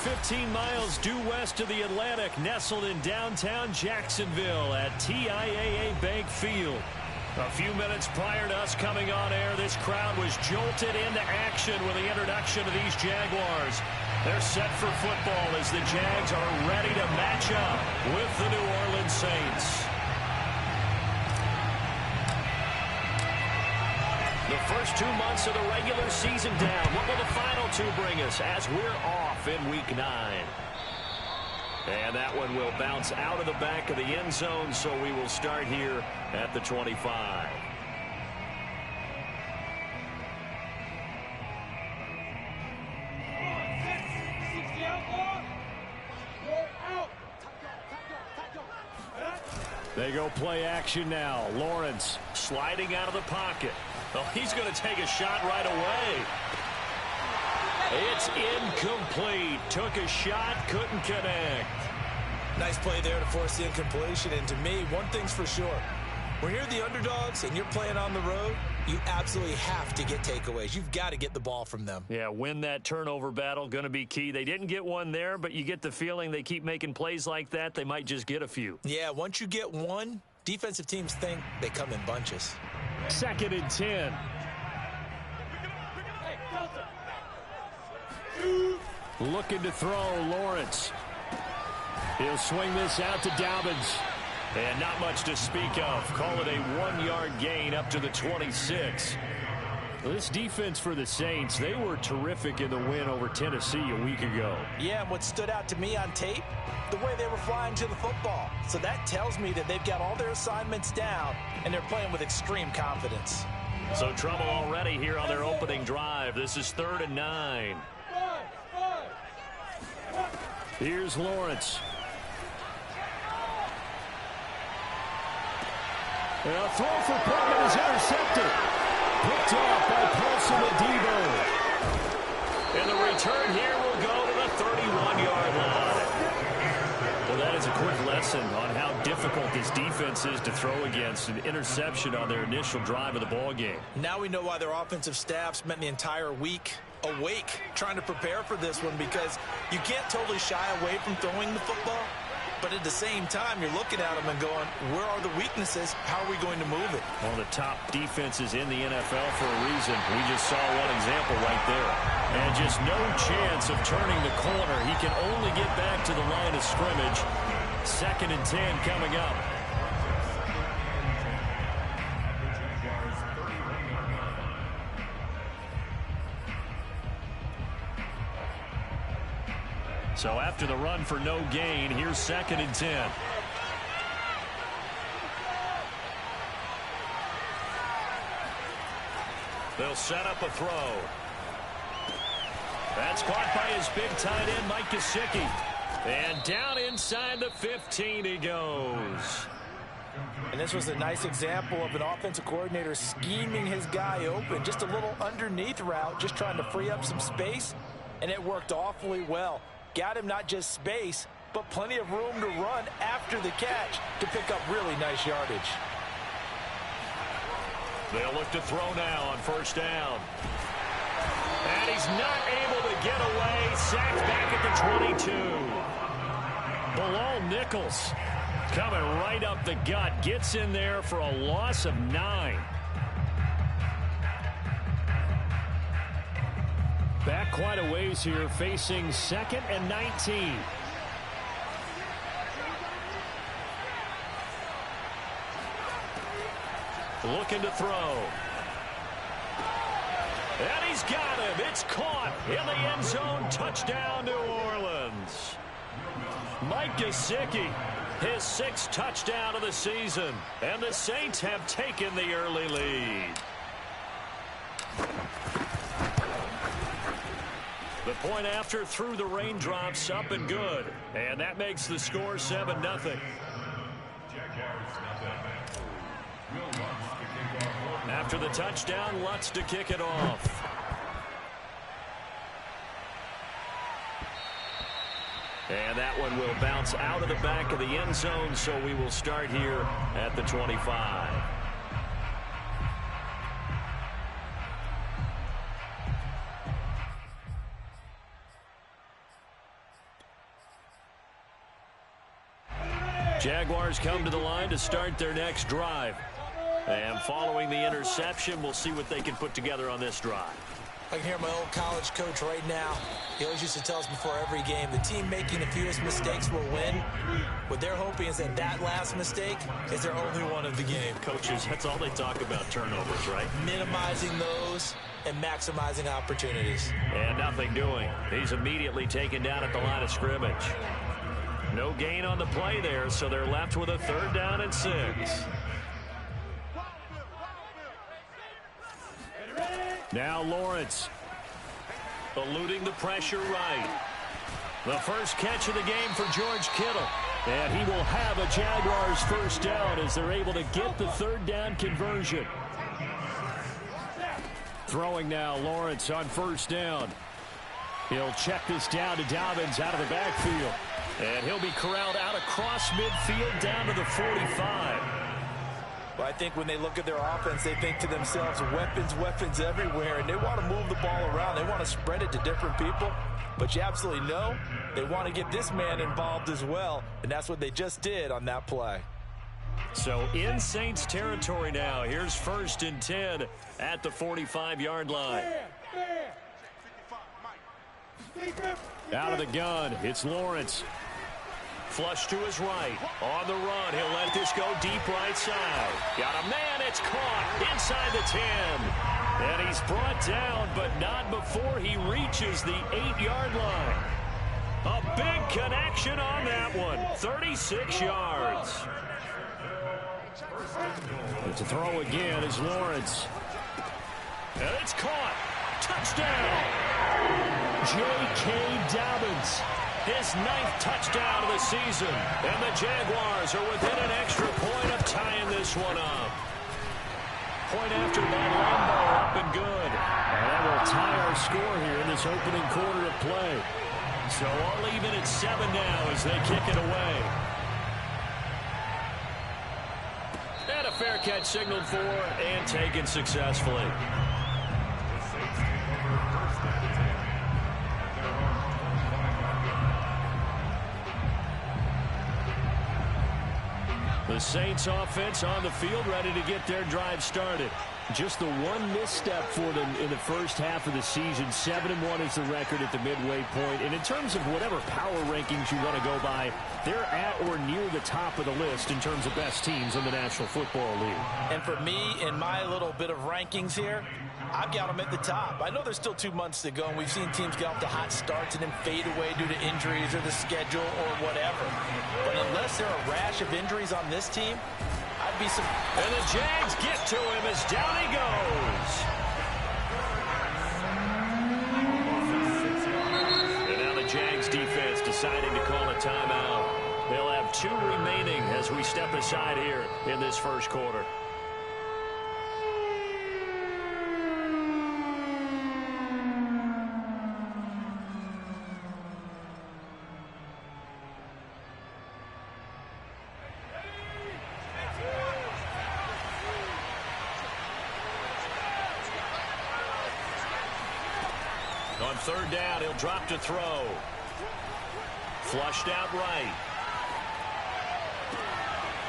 15 miles due west of the Atlantic, nestled in downtown Jacksonville at TIAA Bank Field. A few minutes prior to us coming on air, this crowd was jolted into action with the introduction of these Jaguars. They're set for football as the Jags are ready to match up with the New Orleans Saints. The first 2 months of the regular season down. What will the final two bring us as we're off in Week 9? And that one will bounce out of the back of the end zone, so we will start here at the 25. They go play action now. Lawrence sliding out of the pocket. Well, he's going to take a shot right away. It's incomplete. Took a shot, couldn't connect. Nice play there to force the incompletion. And to me, one thing's for sure. When you're the underdogs and you're playing on the road, you absolutely have to get takeaways. You've got to get the ball from them. Yeah, win that turnover battle, going to be key. They didn't get one there, but you get the feeling they keep making plays like that, they might just get a few. Yeah, once you get one, defensive teams think they come in bunches. 2nd and 10. Looking to throw, Lawrence. He'll swing this out to Dobbins. And not much to speak of. Call it a 1-yard gain up to the 26. This defense for the Saints, they were terrific in the win over Tennessee a week ago. Yeah, and what stood out to me on tape, the way they were flying to the football. So that tells me that they've got all their assignments down, and they're playing with extreme confidence. So trouble already here on their opening drive. This is 3rd and 9. Here's Lawrence. A throw for Pittman is intercepted. Picked off by Paulson Adebo. And the return here will go to the 31-yard line. Well, that is a quick lesson on how difficult this defense is to throw against. An interception on their initial drive of the ballgame. Now we know why their offensive staff spent the entire week awake trying to prepare for this one, because you can't totally shy away from throwing the football. But at the same time, you're looking at them and going, where are the weaknesses? How are we going to move it? One of the top defenses in the NFL for a reason. We just saw one example right there. And just no chance of turning the corner. He can only get back to the line of scrimmage. 2nd and 10 coming up. So after the run for no gain, here's 2nd and 10. They'll set up a throw. That's caught by his big tight end, Mike Gesicki. And down inside the 15 he goes. And this was a nice example of an offensive coordinator scheming his guy open. Just a little underneath route, just trying to free up some space. And it worked awfully well. Got him not just space, but plenty of room to run after the catch to pick up really nice yardage. They'll look to throw now on 1st down. And he's not able to get away. Sacked back at the 22. Bilal Nichols coming right up the gut. Gets in there for a loss of 9. Back quite a ways here, facing 2nd and 19. Looking to throw. And he's got him. It's caught in the end zone. Touchdown, New Orleans. Mike Gesicki, his 6th touchdown of the season. And the Saints have taken the early lead. The point after through the raindrops, up and good. And that makes the score 7-0. After the touchdown, Lutz to kick it off. And that one will bounce out of the back of the end zone, so we will start here at the 25. Jaguars come to the line to start their next drive. And following the interception, we'll see what they can put together on this drive. I can hear my old college coach right now. He always used to tell us before every game, the team making the fewest mistakes will win. What they're hoping is that that last mistake is their only one of the game. Coaches, that's all they talk about, turnovers, right? Minimizing those and maximizing opportunities. And nothing doing. He's immediately taken down at the line of scrimmage. No gain on the play there, so they're left with a 3rd down and 6. Now Lawrence eluding the pressure right. The first catch of the game for George Kittle. And he will have a Jaguars 1st down as they're able to get the 3rd down conversion. Throwing now, Lawrence on 1st down. He'll check this down to Dobbins out of the backfield. And he'll be corralled out across midfield down to the 45. Well, I think when they look at their offense, they think to themselves, weapons, weapons everywhere, and they want to move the ball around. They want to spread it to different people. But you absolutely know they want to get this man involved as well, and that's what they just did on that play. So in Saints territory now. Here's 1st and 10 at the 45-yard line. Out of the gun, it's Lawrence. Flush to his right. On the run, he'll let this go deep right side. Got a man, it's caught inside the 10. And he's brought down, but not before he reaches the 8-yard line. A big connection on that one. 36 yards. But to throw again is Lawrence. And it's caught. Touchdown. J.K. Dobbins. His 9th touchdown of the season. And the Jaguars are within an extra point of tying this one up. Point after by Lambo, up and good. And that will tie our score here in this opening quarter of play. So all even at 7 now as they kick it away. And a fair catch signaled for and taken successfully. The Saints offense on the field ready to get their drive started. Just the one misstep for them in the first half of the season. 7-1 is the record at the midway point. And in terms of whatever power rankings you want to go by, they're at or near the top of the list in terms of best teams in the National Football League. And for me, in my little bit of rankings here, I've got them at the top. I know there's still 2 months to go, and we've seen teams get off to hot starts and then fade away due to injuries or the schedule or whatever. But unless there are a rash of injuries on this team, I'd be some. And the Jags get to him as down he goes. And now the Jags defense deciding to call a timeout. They'll have 2 remaining as we step aside here in this first quarter. On 3rd down, he'll drop to throw. Flushed out right.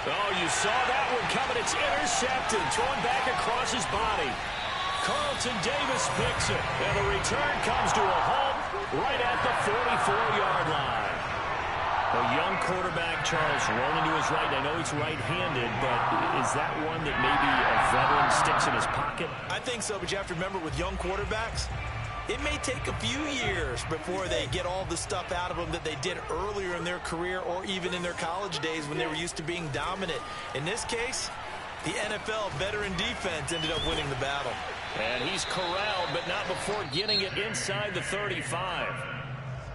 Oh, you saw that one coming. It's intercepted. Thrown back across his body. Carlton Davis picks it. And the return comes to a halt right at the 44-yard line. A young quarterback, Charles, rolling to his right. I know he's right-handed, but is that one that maybe a veteran sticks in his pocket? I think so, but you have to remember with young quarterbacks, it may take a few years before they get all the stuff out of them that they did earlier in their career or even in their college days when they were used to being dominant. In this case, the NFL veteran defense ended up winning the battle. And he's corralled, but not before getting it inside the 35.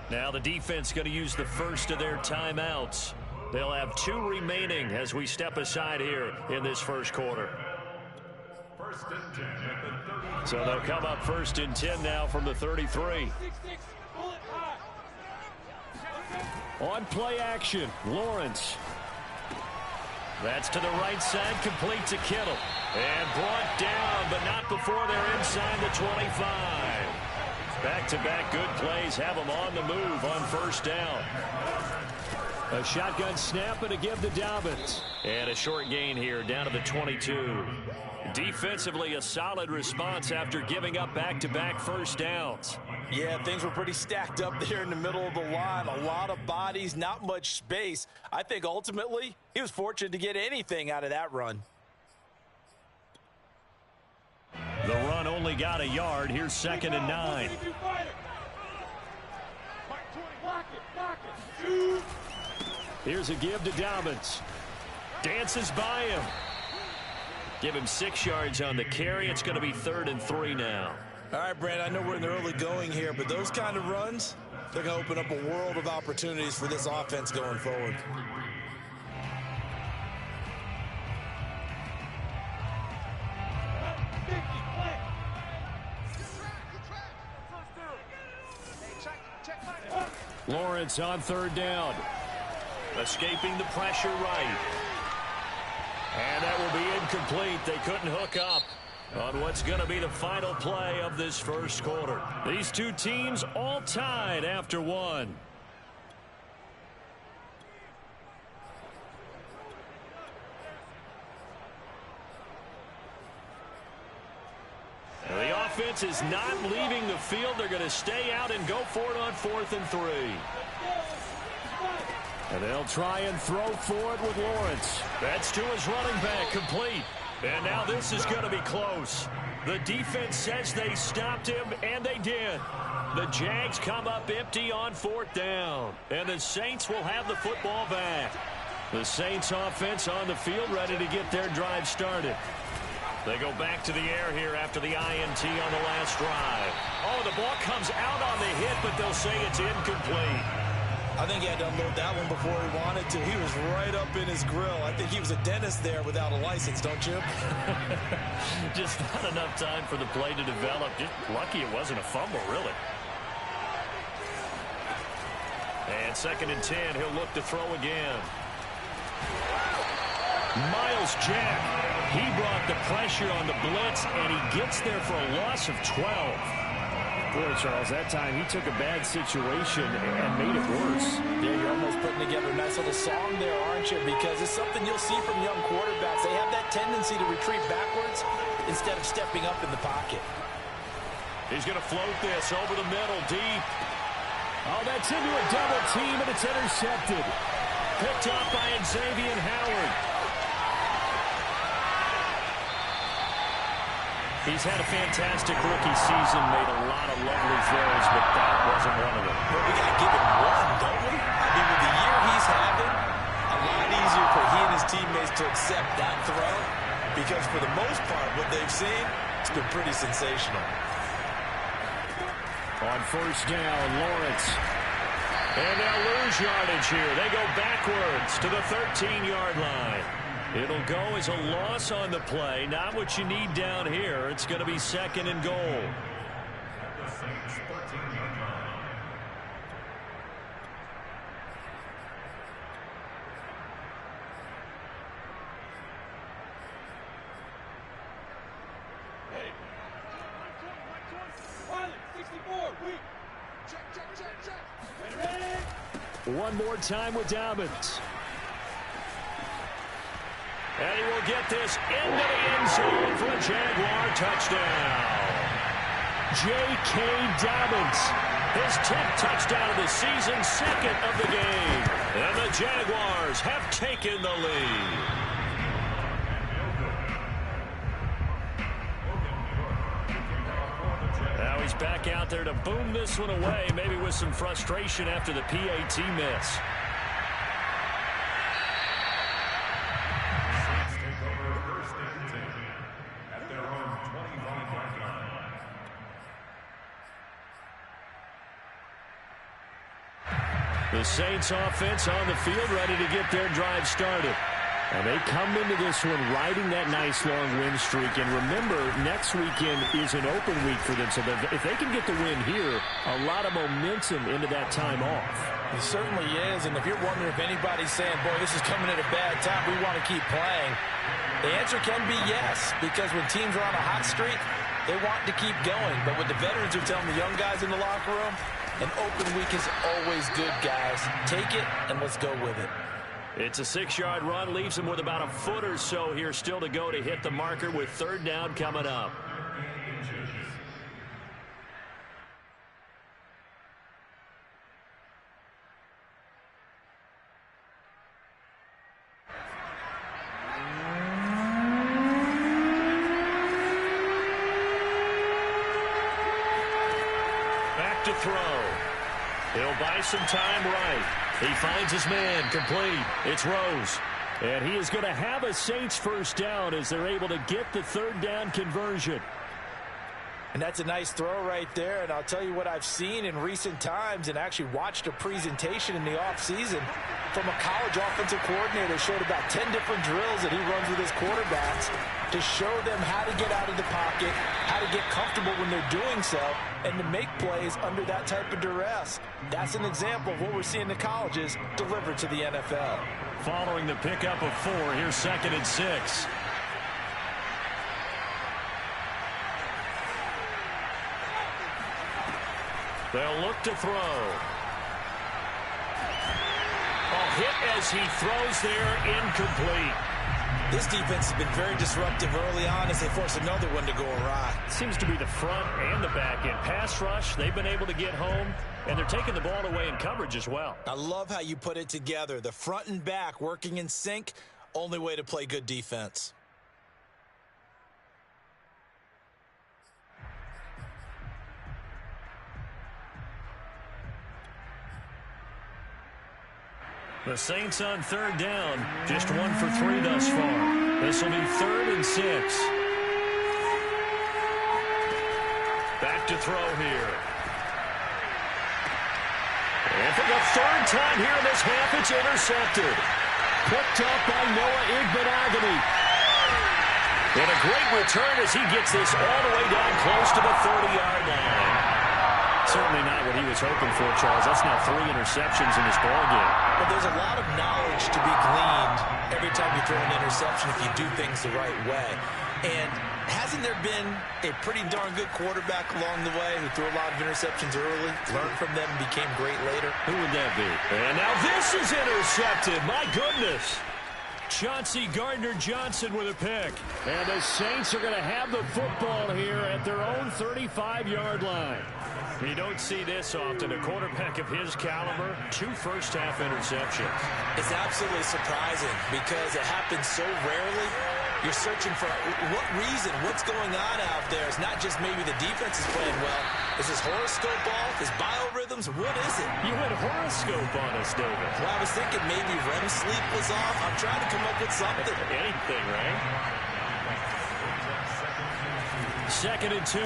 Now the defense going to use the first of their timeouts. They'll have 2 remaining as we step aside here in this first quarter. So they'll come up 1st and 10 now from the 33. On play action, Lawrence. That's to the right side, complete to Kittle. And brought down, but not before they're inside the 25. Back-to-back good plays have them on the move on 1st down. A shotgun snap and a give to Dobbins. And a short gain here down to the 22. Defensively, a solid response after giving up back-to-back first downs. Yeah, things were pretty stacked up there in the middle of the line. A lot of bodies, not much space. I think ultimately he was fortunate to get anything out of that run. The run only got a yard. Here's 2nd and 9. Here's a give to Dobbins. Dances by him. Give him 6 yards on the carry. It's going to be 3rd and 3 now. All right, Brad, I know we're in the early going here, but those kind of runs, they're going to open up a world of opportunities for this offense going forward. Lawrence on 3rd down. Escaping the pressure right. And that will be incomplete. They couldn't hook up on what's going to be the final play of this first quarter. These two teams all tied after one. The offense is not leaving the field. They're going to stay out and go for it on 4th and 3. And they'll try and throw for it with Lawrence. That's to his running back, complete. And now this is going to be close. The defense says they stopped him, and they did. The Jags come up empty on 4th down. And the Saints will have the football back. The Saints offense on the field ready to get their drive started. They go back to the air here after the INT on the last drive. Oh, the ball comes out on the hit, but they'll say it's incomplete. I think he had to unload that one before he wanted to. He was right up in his grill. I think he was a dentist there without a license, don't you? Just not enough time for the play to develop. Just lucky it wasn't a fumble, really. And 2nd and 10, he'll look to throw again. Miles Jack, he brought the pressure on the blitz, and he gets there for a loss of 12. Boy, Charles, that time he took a bad situation and made it worse. Yeah, you're almost putting together a nice little song there, aren't you? Because it's something you'll see from young quarterbacks. They have that tendency to retreat backwards instead of stepping up in the pocket. He's going to float this over the middle, deep. Oh, that's into a double team, and it's intercepted. Picked up by Xavier Howard. He's had a fantastic rookie season, made a lot of lovely throws, but that wasn't one of them. Well, we got to give him one, don't we? I mean, with the year he's having, a lot easier for he and his teammates to accept that throw because for the most part, what they've seen, it's been pretty sensational. On 1st down, Lawrence. And they'll lose yardage here. They go backwards to the 13-yard line. It'll go as a loss on the play. Not what you need down here. It's going to be 2nd and goal. One more time with Dobbins. And he will get this into the end zone for a Jaguar touchdown. J.K. Dobbins, his 10th touchdown of the season, 2nd of the game. And the Jaguars have taken the lead. Now he's back out there to boom this one away, maybe with some frustration after the PAT miss. The Saints offense on the field ready to get their drive started. And they come into this one riding that nice long win streak. And remember, next weekend is an open week for them. So if they can get the win here, a lot of momentum into that time off. It certainly is. And if you're wondering if anybody's saying, boy, this is coming at a bad time, we want to keep playing, the answer can be yes. Because when teams are on a hot streak, they want to keep going. But what the veterans are telling the young guys in the locker room, An open week is always good, guys. Take it, and let's go with it. It's a 6-yard run, leaves him with about a foot or so here still to go to hit the marker with third down coming up. Back to throw. He'll buy some time right. He finds his man, complete. It's Rose. And he is going to have a Saints first down as they're able to get the third down conversion. And that's a nice throw right there. And I'll tell you what I've seen in recent times and actually watched a presentation in the offseason from a college offensive coordinator. Showed about 10 different drills that he runs with his quarterbacks to show them how to get out of the pocket, how to get comfortable when they're doing so, and to make plays under that type of duress. That's an example of what we're seeing in the colleges delivered to the NFL. Following the pickup of 4, here's 2nd and 6. They'll look to throw. Hit as he throws there, incomplete. This defense has been very disruptive early on as they force another one to go awry. Seems to be the front and the back end. Pass rush, they've been able to get home, and they're taking the ball away in coverage as well. I love how you put it together. The front and back working in sync, only way to play good defense. The Saints on third down, just 1 for 3 thus far. This will be 3rd and 6. Back to throw here. And for the 3rd time here in this half, it's intercepted. Picked up by Noah Igbenogany. And a great return as he gets this all the way down close to the 30-yard line. Certainly not what he was hoping for, Charles. That's now 3 interceptions in this ballgame. Well, there's a lot of knowledge to be gleaned every time you throw an interception if you do things the right way. And hasn't there been a pretty darn good quarterback along the way who threw a lot of interceptions early, learned from them, and became great later? Who would that be? And now this is intercepted. My goodness. Chauncey Gardner-Johnson with a pick. And the Saints are going to have the football here at their own 35-yard line. You don't see this often. A quarterback of his caliber, 2 first-half interceptions. It's absolutely surprising because it happens so rarely. You're searching for what reason, what's going on out there. It's not just maybe the defense is playing well. Is his horoscope off? His biorhythms? What is it? You went horoscope on us, David. Well, I was thinking maybe REM sleep was off. I'm trying to come up with something. Anything, right? 2nd and 2.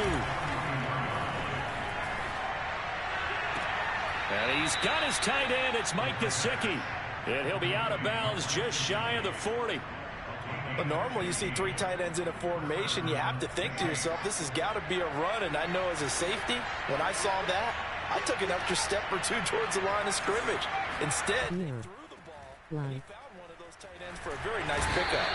And he's got his tight end. It's Mike Gesicki. And he'll be out of bounds just shy of the 40. But normally you see 3 tight ends in a formation. You have to think to yourself, this has got to be a run. And I know as a safety, when I saw that, I took an extra step or 2 towards the line of scrimmage. Instead, he threw the ball, and he found one of those tight ends for a very nice pickup.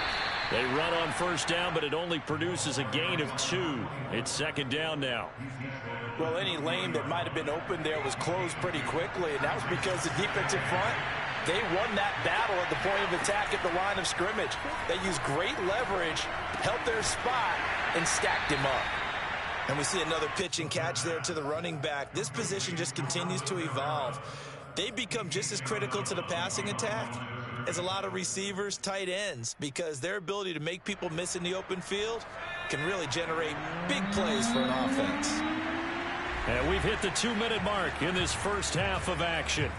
They run on first down, but it only produces a gain of 2. It's 2nd down now. Well, any lane that might have been open there was closed pretty quickly, and that was because the defensive front, they won that battle at the point of attack at the line of scrimmage. They used great leverage, held their spot, and stacked him up. And we see another pitch and catch there to the running back. This position just continues to evolve. They become just as critical to the passing attack as a lot of receivers, tight ends, because their ability to make people miss in the open field can really generate big plays for an offense. And we've hit the 2-minute mark in this first half of action.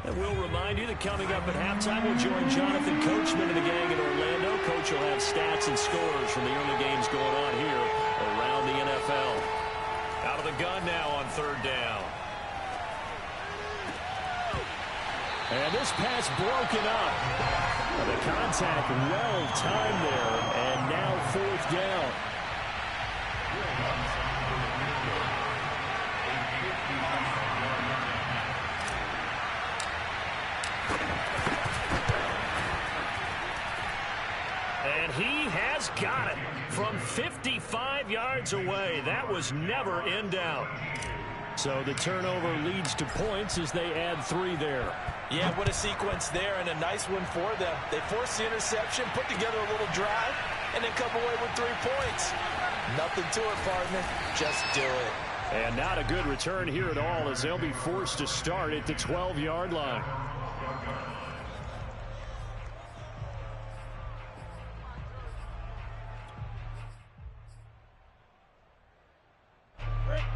And we'll remind you that coming up at halftime, we'll join Jonathan Coachman and the gang in Orlando. Coach will have stats and scores from the early games going on here around the NFL. Out of the gun now on third down. And this pass broken up. The contact well timed there, and now 4th down. just got it from 55 yards away. That was never in doubt. So the turnover leads to points as they add 3 there. Yeah, what a sequence there, and a nice one for them. They forced the interception, put together a little drive, and then come away with 3 points. Nothing to it, partner. Just do it. And not a good return here at all, as they'll be forced to start at the 12-yard line.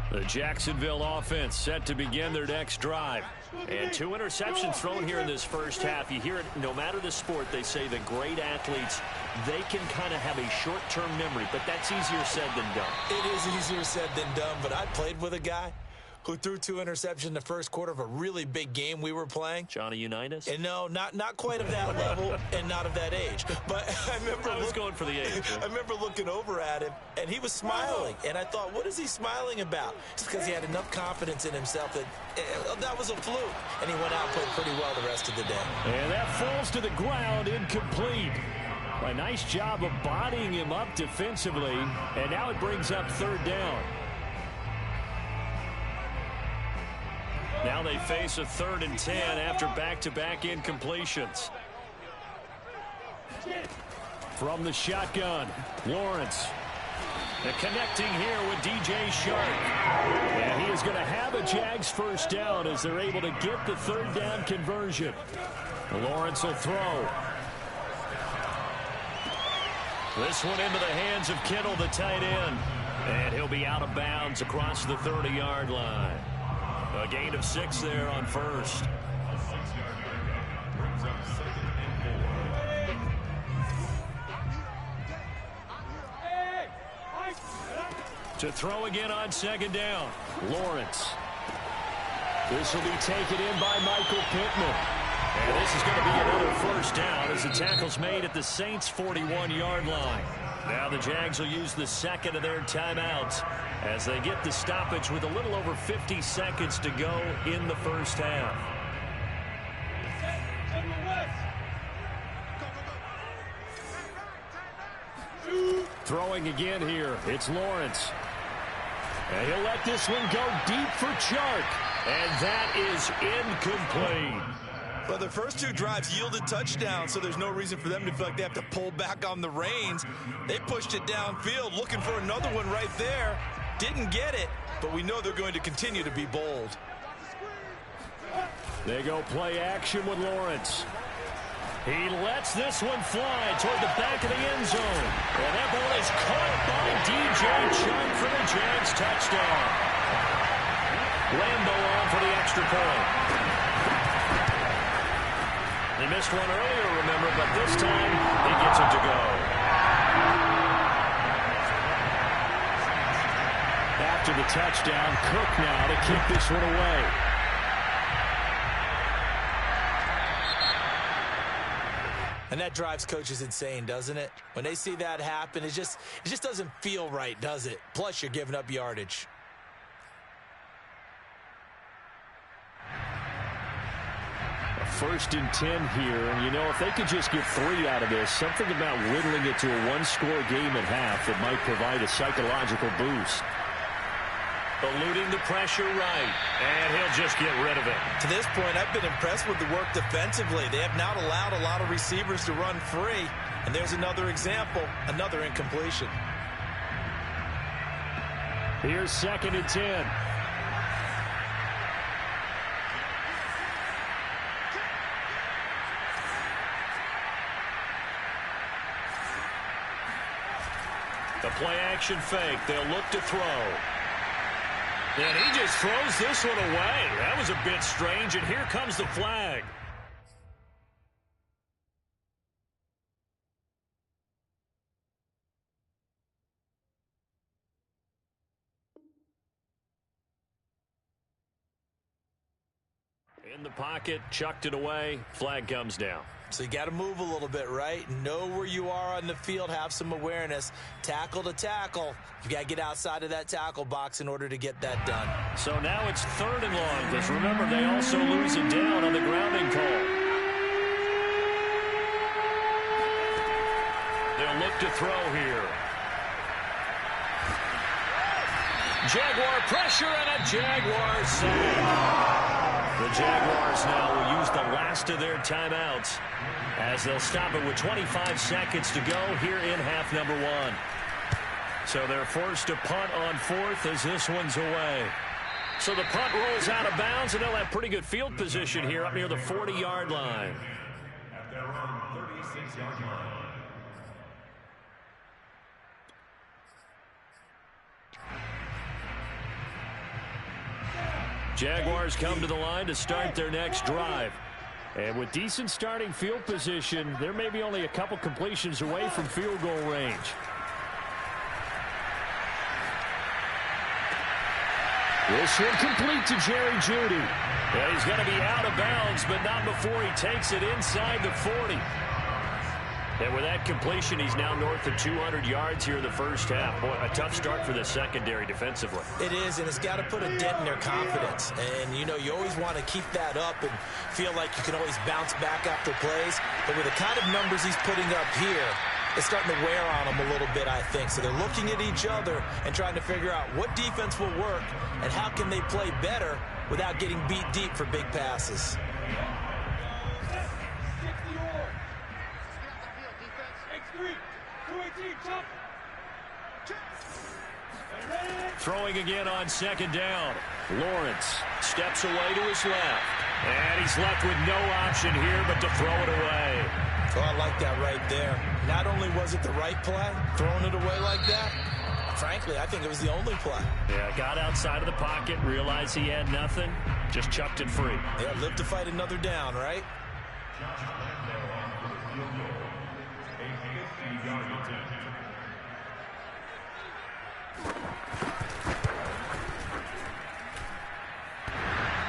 The Jacksonville offense set to begin their next drive. And 2 interceptions thrown here in this first half. You hear it, no matter the sport, they say the great athletes, they can kind of have a short-term memory, but that's easier said than done. It is easier said than done, but I played with a guy who threw 2 interceptions in the first quarter of a really big game we were playing. Johnny Unitas? And no, not quite of that level and not of that age. But I was going for the age. I remember looking over at him, and he was smiling. And I thought, what is he smiling about? Just because he had enough confidence in himself that was a fluke. And he went out and played pretty well the rest of the day. And that falls to the ground, incomplete. A nice job of bodying him up defensively. And now it brings up 3rd down. Now they face a 3rd and 10 after back-to-back incompletions. From the shotgun, Lawrence. The connecting here with DJ Shark. And he is going to have a Jags first down as they're able to get the 3rd down conversion. Lawrence will throw. This one into the hands of Kittle, the tight end. And he'll be out of bounds across the 30-yard line. A gain of 6 there on first. To throw again on 2nd down. Lawrence. This will be taken in by Michael Pittman. And this is going to be another first down as the tackle's made at the Saints' 41-yard line. Now the Jags will use the 2nd of their timeouts as they get the stoppage with a little over 50 seconds to go in the first half. Throwing again here, it's Lawrence. And he'll let this one go deep for Chark. And that is incomplete. Well, the first 2 drives yielded touchdowns, so there's no reason for them to feel like they have to pull back on the reins. They pushed it downfield, looking for another one right there. Didn't get it, but we know they're going to continue to be bold. They go play action with Lawrence. He lets this one fly toward the back of the end zone. And that ball is caught by DJ Chark for the Jags touchdown. Lambo on for the extra point. He missed one earlier, remember, but this time he gets it to go. After the touchdown, Cook now to kick this one away. And that drives coaches insane, doesn't it? When they see that happen, it just doesn't feel right, does it? Plus, you're giving up yardage. A 1st and 10 here, and you know, if they could just get 3 out of this, something about whittling it to a 1-score game at half that might provide a psychological boost. Eluding the pressure right, and he'll just get rid of it. To this point, I've been impressed with the work defensively. They have not allowed a lot of receivers to run free, and there's another example, another incompletion. Here's 2nd and 10. The play-action fake. They'll look to throw. And he just throws this one away. That was a bit strange, and here comes the flag. In the pocket, chucked it away, flag comes down. So you got to move a little bit, right? Know where you are on the field, have some awareness. Tackle to tackle. You got to get outside of that tackle box in order to get that done. So now it's 3rd and long, because remember, they also lose it down on the grounding call. They'll look to throw here. Jaguar pressure and a Jaguar sack. The Jaguars now will use the last of their timeouts as they'll stop it with 25 seconds to go here in half number 1. So they're forced to punt on 4th as this one's away. So the punt rolls out of bounds, and they'll have pretty good field position here up near the 40-yard line. At their own 36-yard line. Jaguars come to the line to start their next drive. And with decent starting field position, they're maybe only a couple completions away from field goal range. This one complete to Jerry Jeudy. And he's going to be out of bounds, but not before he takes it inside the 40. And with that completion, he's now north of 200 yards here in the first half. Boy, a tough start for the secondary defensively. It is, and it's got to put a dent in their confidence. And, you know, you always want to keep that up and feel like you can always bounce back after plays. But with the kind of numbers he's putting up here, it's starting to wear on them a little bit, I think. So they're looking at each other and trying to figure out what defense will work and how can they play better without getting beat deep for big passes. Throwing again on second down. Lawrence steps away to his left. And he's left with no option here but to throw it away. Oh, I like that right there. Not only was it the right play, throwing it away like that, frankly, I think it was the only play. Yeah, got outside of the pocket, realized he had nothing, just chucked it free. Yeah, live to fight another down, right?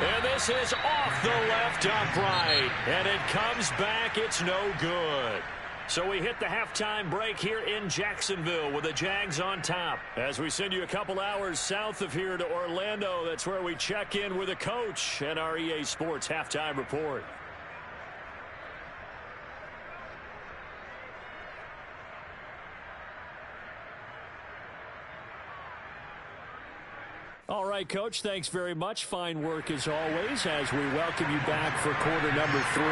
And this is off the left upright. And it comes back. It's no good. So we hit the halftime break here in Jacksonville with the Jags on top. As we send you a couple hours south of here to Orlando, that's where we check in with the coach and our EA Sports halftime report. All right, Coach, thanks very much. Fine work as always as we welcome you back for quarter number 3.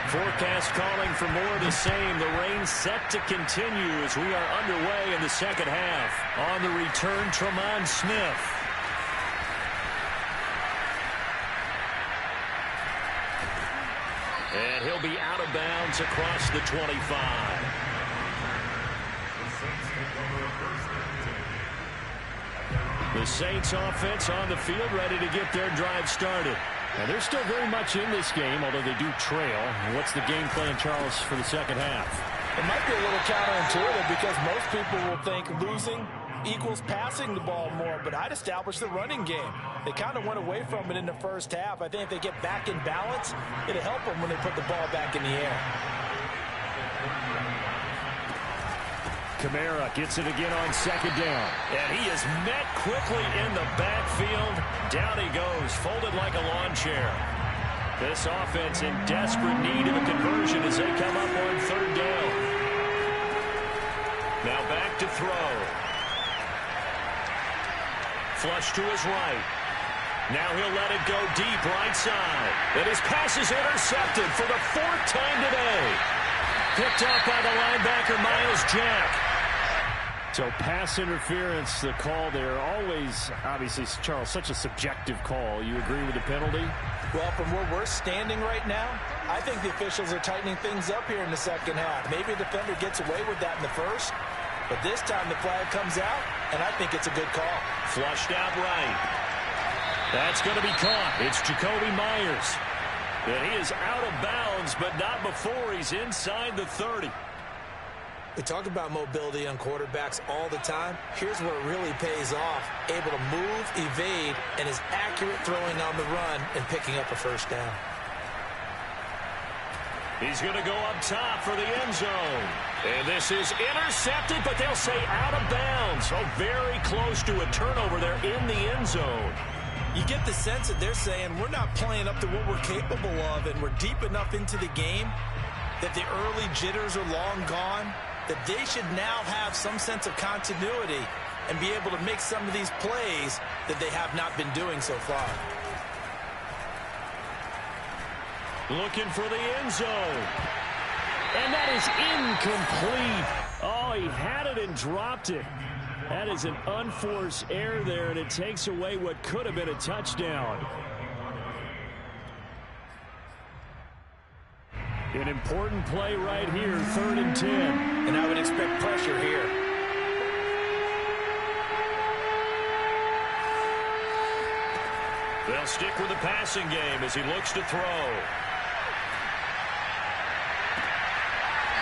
Forecast calling for more of the same. The rain set to continue as we are underway in the second half. On the return, Tremont Smith. And he'll be out of bounds across the 25. The Saints offense on the field ready to get their drive started. And they're still very much in this game, although they do trail. And what's the game plan, Charles, for the second half? It might be a little counterintuitive because most people will think losing equals passing the ball more, but I'd establish the running game. They kind of went away from it in the first half. I think if they get back in balance, it'll help them when they put the ball back in the air. Kamara gets it again on second down. And he is met quickly in the backfield. Down he goes, folded like a lawn chair. This offense in desperate need of a conversion as they come up on third down. Now back to throw. Flush to his right. Now he'll let it go deep right side. And his pass is intercepted for the 4th time today. Picked up by the linebacker, Myles Jack. So pass interference, the call there, always, obviously, Charles, such a subjective call. You agree with the penalty? Well, from where we're standing right now, I think the officials are tightening things up here in the second half. Maybe the defender gets away with that in the first, but this time the flag comes out, and I think it's a good call. Flushed out right. That's going to be caught. It's Jacoby Myers. And he is out of bounds, but not before he's inside the 30. We talk about mobility on quarterbacks all the time. Here's where it really pays off. Able to move, evade, and is accurate throwing on the run and picking up a first down. He's going to go up top for the end zone. And this is intercepted, but they'll say out of bounds. So very close to a turnover there in the end zone. You get the sense that they're saying we're not playing up to what we're capable of, and we're deep enough into the game that the early jitters are long gone. that they should now have some sense of continuity and be able to make some of these plays that they have not been doing so far. Looking for the end zone. And that is incomplete. Oh, he had it and dropped it. That is an unforced error there, and it takes away what could have been a touchdown. An important play right here, 3rd and 10. And I would expect pressure here. They'll stick with the passing game as he looks to throw.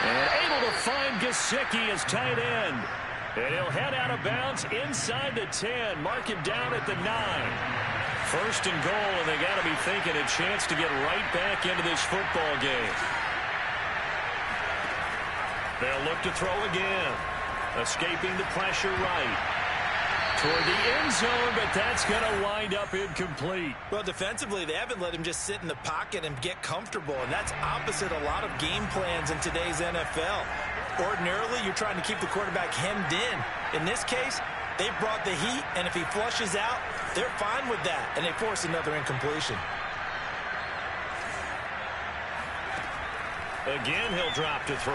And able to find Gesicki as tight end. And he'll head out of bounds inside the 10. Mark him down at the 9. 1st and goal, and they got to be thinking a chance to get right back into this football game. They'll look to throw again. Escaping the pressure right. Toward the end zone, but that's going to wind up incomplete. Well, defensively, they haven't let him just sit in the pocket and get comfortable, and that's opposite a lot of game plans in today's NFL. Ordinarily, you're trying to keep the quarterback hemmed in. In this case, they brought the heat, and if he flushes out, they're fine with that, and they force another incompletion. Again, he'll drop to throw,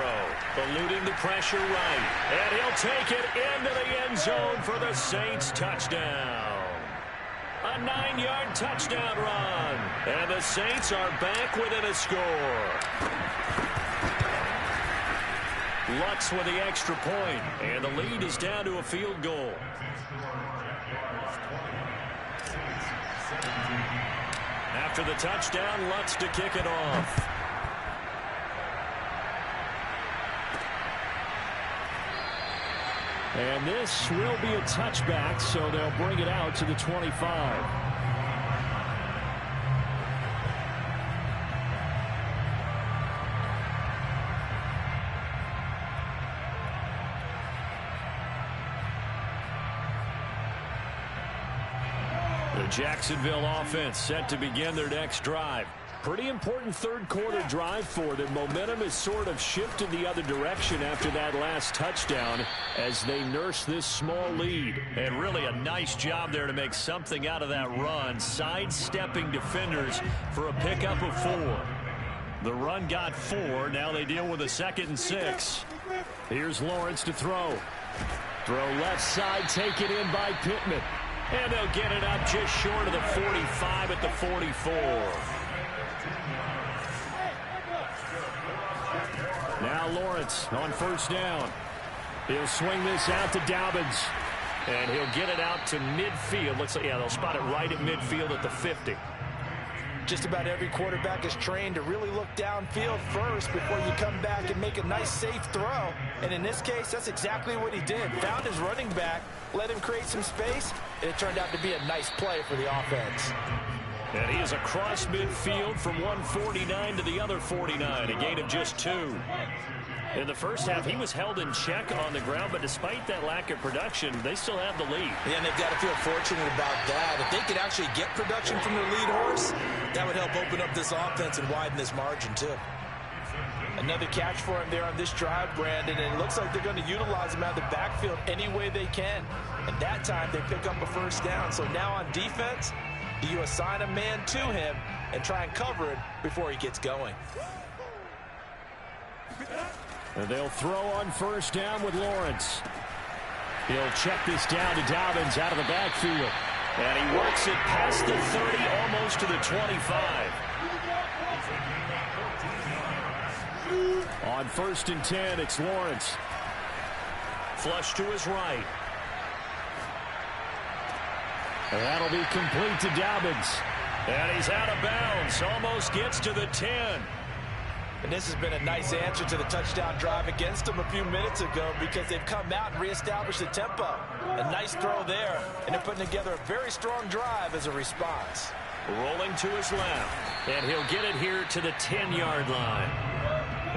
eluding the pressure right. And he'll take it into the end zone for the Saints touchdown. A 9-yard touchdown run. And the Saints are back within a score. Lutz with the extra point, and the lead is down to a field goal. After the touchdown, Lutz to kick it off. And this will be a touchback, so they'll bring it out to the 25. The Jacksonville offense set to begin their next drive. Pretty important third quarter drive for them. Momentum has sort of shifted the other direction after that last touchdown as they nurse this small lead. And really a nice job there to make something out of that run, sidestepping defenders for a pickup of 4. The run got 4. Now they deal with a 2nd and 6. Here's Lawrence to throw. Throw left side, taken in by Pittman. And they'll get it up just short of the 45 at the 44. Now Lawrence on 1st down. He'll swing this out to Dobbins. And he'll get it out to midfield. Looks like, yeah, they'll spot it right at midfield at the 50. Just about every quarterback is trained to really look downfield first before you come back and make a nice, safe throw. And in this case, that's exactly what he did. Found his running back, let him create some space, and it turned out to be a nice play for the offense. And he is across midfield from one 49 to the other 49, a gain of just 2. In the first half, he was held in check on the ground, but despite that lack of production, they still have the lead. Yeah, and they've got to feel fortunate about that. If they could actually get production from their lead horse, that would help open up this offense and widen this margin, too. Another catch for him there on this drive, Brandon, and it looks like they're going to utilize him out of the backfield any way they can. And that time, they pick up a 1st down. So now on defense, you assign a man to him and try and cover it before he gets going. And they'll throw on 1st down with Lawrence. He'll check this down to Dobbins out of the backfield. And he works it past the 30, almost to the 25. On 1st and 10, it's Lawrence. Flush to his right. And that'll be complete to Dobbins. And he's out of bounds. Almost gets to the 10. And this has been a nice answer to the touchdown drive against them a few minutes ago because they've come out and reestablished the tempo. A nice throw there, and they're putting together a very strong drive as a response. Rolling to his left, and he'll get it here to the 10-yard line.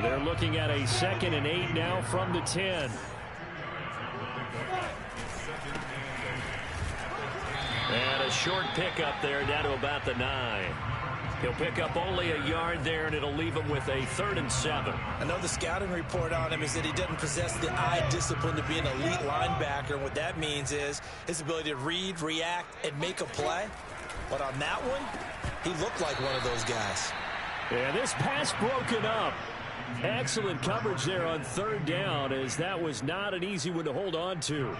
They're looking at a 2nd and 8 now from the 10. And a short pickup there down to about the 9. He'll pick up only a yard there, and it'll leave him with a 3rd and 7. I know the scouting report on him is that he doesn't possess the eye discipline to be an elite linebacker. What that means is his ability to read, react, and make a play. But on that one, he looked like one of those guys. And this pass broken up. Excellent coverage there on 3rd down, as that was not an easy one to hold on to.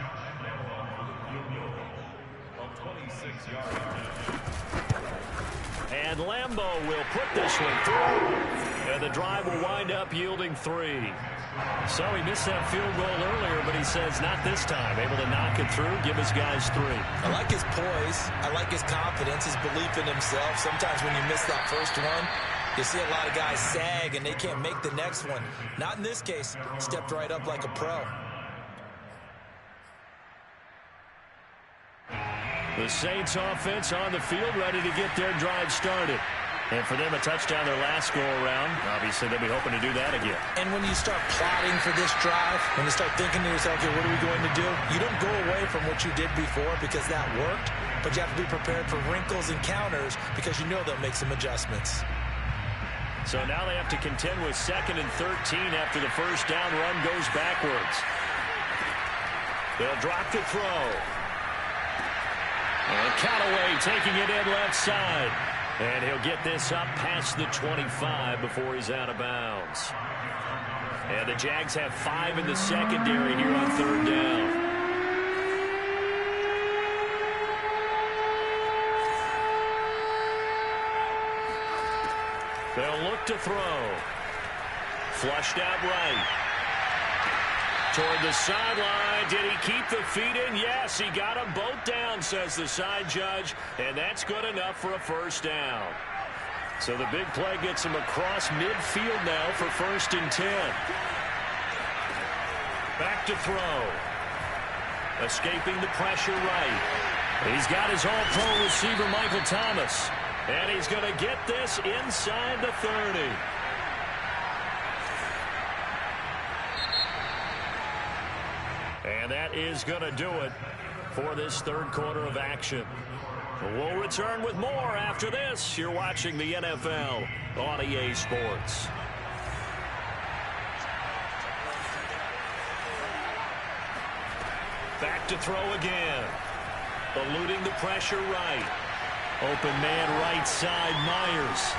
And Lambo will put this one through. And the drive will wind up yielding 3. So he missed that field goal earlier, but he says not this time. Able to knock it through, give his guys 3. I like his poise. I like his confidence, his belief in himself. Sometimes when you miss that first one, you see a lot of guys sag and they can't make the next one. Not in this case. Stepped right up like a pro. The Saints offense on the field, ready to get their drive started. And for them, a touchdown their last go-around. Obviously, they'll be hoping to do that again. And when you start plotting for this drive, when you start thinking to yourself, okay, what are we going to do? You don't go away from what you did before because that worked, but you have to be prepared for wrinkles and counters because you know they'll make some adjustments. So now they have to contend with 2nd and 13 after the first down run goes backwards. They'll drop to throw. And Callaway taking it in left side. And he'll get this up past the 25 before he's out of bounds. And the Jags have 5 in the secondary here on 3rd down. They'll look to throw. Flushed out right. Toward the sideline. Did he keep the feet in? Yes, he got them both down, says the side judge. And that's good enough for a first down. So the big play gets him across midfield now for 1st and 10. Back to throw. Escaping the pressure right. He's got his all-pro receiver, Michael Thomas. And he's going to get this inside the 30. And that is going to do it for this 3rd quarter of action. We'll return with more after this. You're watching the NFL on EA Sports. Back to throw again. Eluding the pressure right. Open man right side, Myers.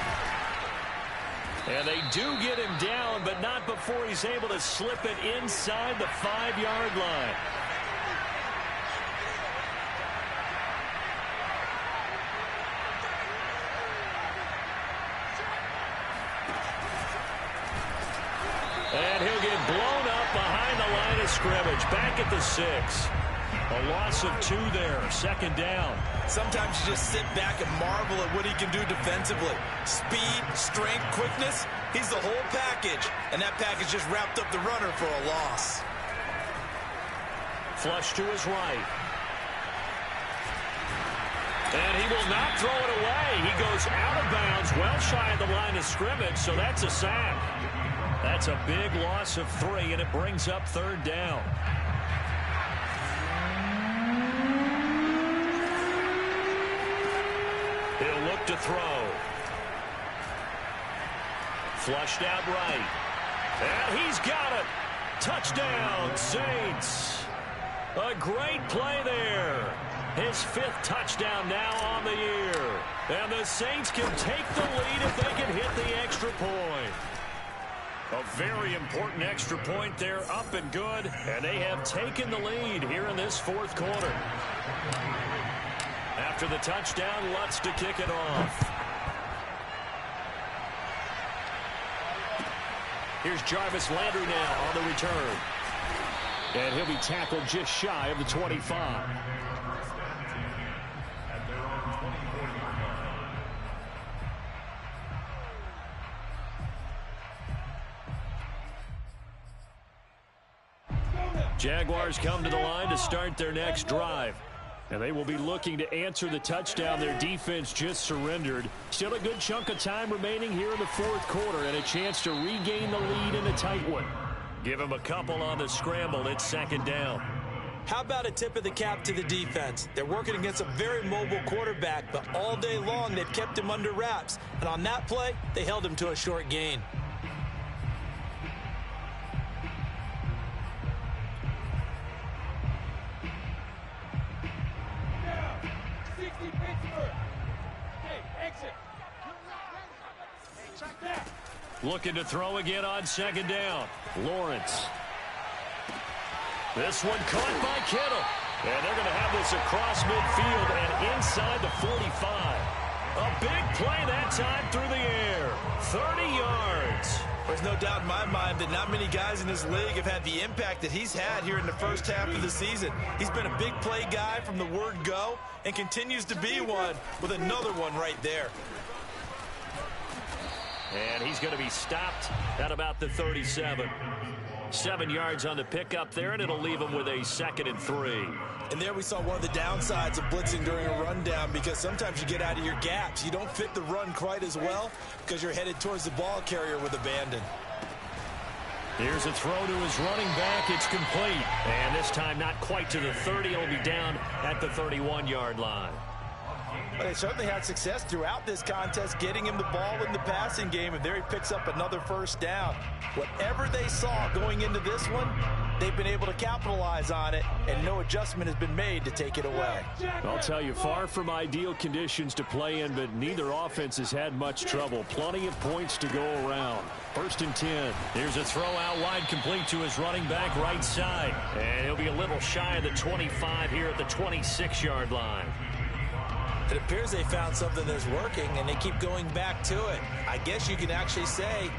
And they do get him down, but not before he's able to slip it inside the 5-yard line. And he'll get blown up behind the line of scrimmage. Back at the 6. A loss of 2 there. 2nd down. Sometimes you just sit back and marvel at what he can do defensively. Speed, strength, quickness. He's the whole package. And that package just wrapped up the runner for a loss. Flush to his right. And he will not throw it away. He goes out of bounds, well shy of the line of scrimmage, so that's a sack. That's a big loss of 3, and it brings up 3rd down. He'll look to throw. Flushed out right. And he's got it. Touchdown, Saints. A great play there. His 5th touchdown now on the year. And the Saints can take the lead if they can hit the extra point. A very important extra point there, up and good. And they have taken the lead here in this 4th quarter. After the touchdown, Lutz to kick it off. Here's Jarvis Landry now on the return. And he'll be tackled just shy of the 25. Jaguars come to the line to start their next drive. And they will be looking to answer the touchdown their defense just surrendered. Still a good chunk of time remaining here in the 4th quarter and a chance to regain the lead in a tight one. Give them a couple on the scramble. It's 2nd down. How about a tip of the cap to the defense? They're working against a very mobile quarterback, but all day long they've kept him under wraps. And on that play, they held him to a short gain. Looking to throw again on second down. Lawrence. This one caught by Kittle. And they're going to have this across midfield and inside the 45. A big play that time through the air. 30 yards. There's no doubt in my mind that not many guys in this league have had the impact that he's had here in the first half of the season. He's been a big play guy from the word go and continues to be one with another one right there. And he's going to be stopped at about the 37. 7 yards on the pickup there, and it'll leave him with a 2nd and 3. And there we saw one of the downsides of blitzing during a rundown, because sometimes you get out of your gaps. You don't fit the run quite as well because you're headed towards the ball carrier with abandon. Here's a throw to his running back. It's complete. And this time not quite to the 30. It'll be down at the 31-yard line. But they certainly had success throughout this contest getting him the ball in the passing game, and there he picks up another first down. Whatever they saw going into this one, they've been able to capitalize on it, and no adjustment has been made to take it away. I'll tell you, far from ideal conditions to play in, but neither offense has had much trouble. Plenty of points to go around. 1st and 10. Here's a throw out wide, complete to his running back right side. And he'll be a little shy of the 25 here at the 26-yard line. It appears they found something that's working, and they keep going back to it. I guess you can actually say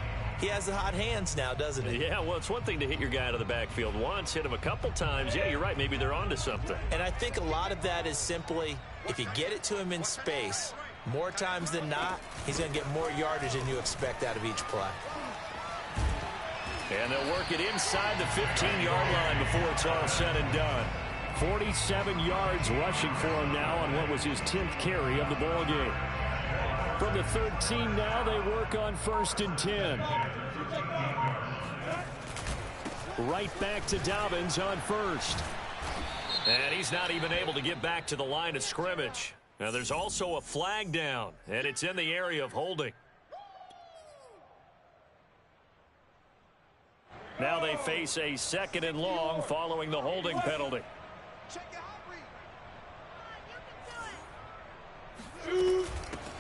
he has the hot hands now, doesn't he? Yeah, well, it's one thing to hit your guy out of the backfield once, hit him a couple times. Yeah, you're right. Maybe they're onto something. And I think a lot of that is simply, if you get it to him in space, more times than not, he's going to get more yardage than you expect out of each play. And they'll work it inside the 15-yard line before it's all said and done. 47 yards rushing for him now on what was his 10th carry of the ball game. From the 13 now, they work on 1st and 10. Right back to Dobbins on 1st. And he's not even able to get back to the line of scrimmage. Now there's also a flag down, and it's in the area of holding. Now they face a 2nd and long following the holding penalty.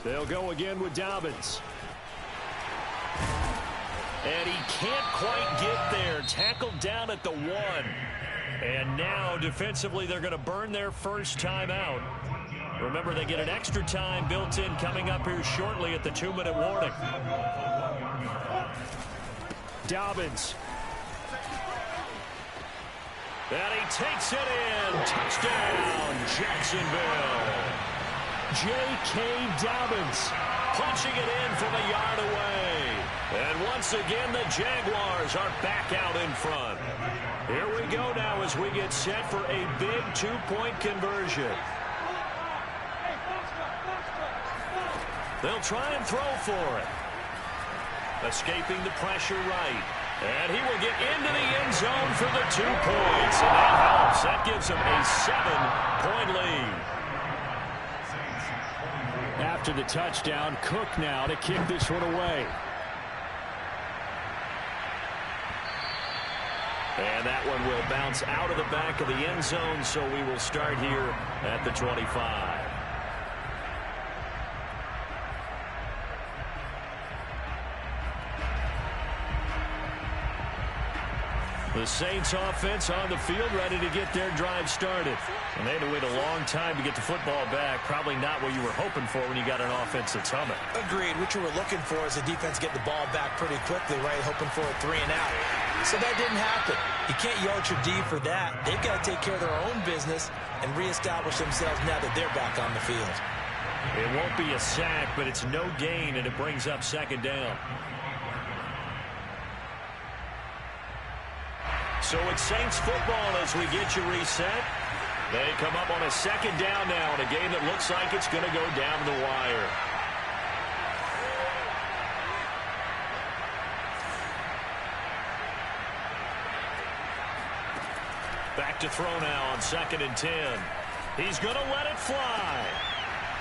They'll go again with Dobbins. And he can't quite get there. Tackled down at the 1. And now defensively they're going to burn their first time out. Remember, they get an extra time built in coming up here shortly at the 2-minute warning. Dobbins. And he takes it in. Touchdown, Jacksonville. J.K. Dobbins punching it in from a yard away. And once again, the Jaguars are back out in front. Here we go now as we get set for a big 2-point conversion. They'll try and throw for it. Escaping the pressure right. And he will get into the end zone for the 2 points. And that helps. That gives him a 7-point lead. After the touchdown, Cook now to kick this one away. And that one will bounce out of the back of the end zone, so we will start here at the 25. The Saints offense on the field, ready to get their drive started. And they had to wait a long time to get the football back. Probably not what you were hoping for when you got an offense that's humming. Agreed. What you were looking for is the defense get the ball back pretty quickly, right? Hoping for a 3 and out. So that didn't happen. You can't yell at your D for that. They've got to take care of their own business and reestablish themselves now that they're back on the field. It won't be a sack, but it's no gain, and it brings up 2nd down. So it's Saints football as we get you reset. They come up on a 2nd down now in a game that looks like it's going to go down the wire. Back to throw now on 2nd and 10. He's going to let it fly.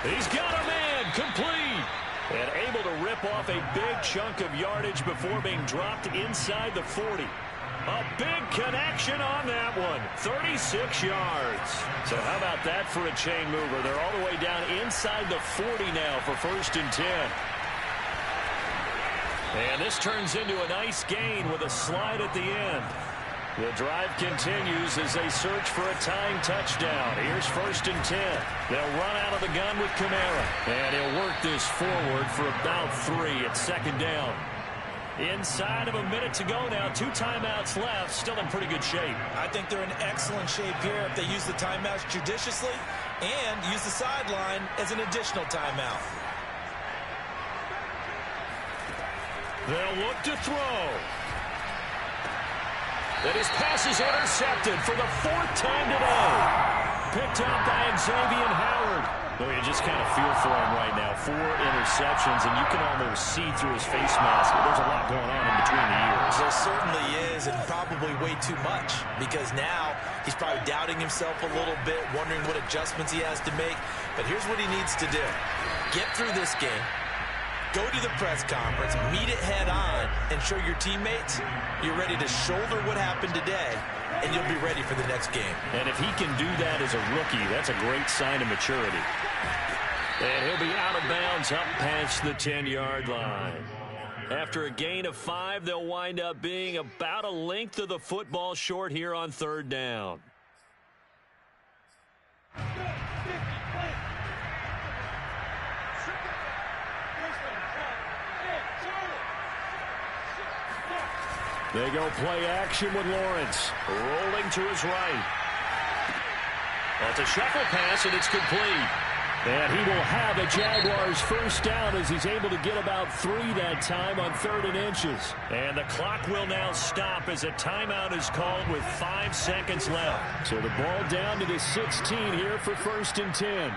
He's got a man, complete. And able to rip off a big chunk of yardage before being dropped inside the 40. A big connection on that one. 36 yards. So how about that for a chain mover? They're all the way down inside the 40 now for 1st and 10. And this turns into a nice gain with a slide at the end. The drive continues as they search for a tying touchdown. Here's 1st and 10. They'll run out of the gun with Kamara. And he'll work this forward for about 3 at 2nd down. Inside of a minute to go now. 2 timeouts left. Still in pretty good shape. I think they're in excellent shape here if they use the timeouts judiciously and use the sideline as an additional timeout. They'll look to throw. And his pass is intercepted for the 4th time today. Picked up by Xavier Howard. Well, you just kind of feel for him right now. 4 interceptions, and you can almost see through his face mask. There's a lot going on in between the ears. There certainly is, and probably way too much, because now he's probably doubting himself a little bit, wondering what adjustments he has to make. But here's what he needs to do. Get through this game. Go to the press conference, meet it head on, and show your teammates you're ready to shoulder what happened today, and you'll be ready for the next game. And if he can do that as a rookie, that's a great sign of maturity. And he'll be out of bounds up past the 10-yard line. After a gain of 5, they'll wind up being about a length of the football short here on 3rd down. They go play action with Lawrence. Rolling to his right. That's a shuffle pass, and it's complete. And he will have a Jaguars 1st down as he's able to get about 3 that time on 3rd and inches. And the clock will now stop as a timeout is called with 5 seconds left. So the ball down to the 16 here for 1st and 10.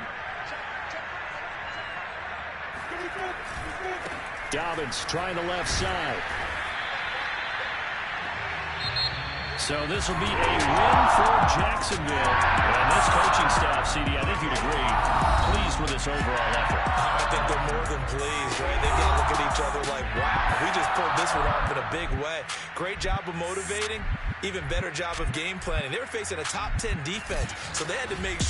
Dobbins trying the left side. So this will be a win for Jacksonville. And this coaching staff, CD, I think you'd agree, pleased with this overall effort. I think they're more than pleased, right? They've got to look at each other like, wow, we just pulled this one off in a big way. Great job of motivating, even better job of game planning. They were facing a top 10 defense, so they had to make sure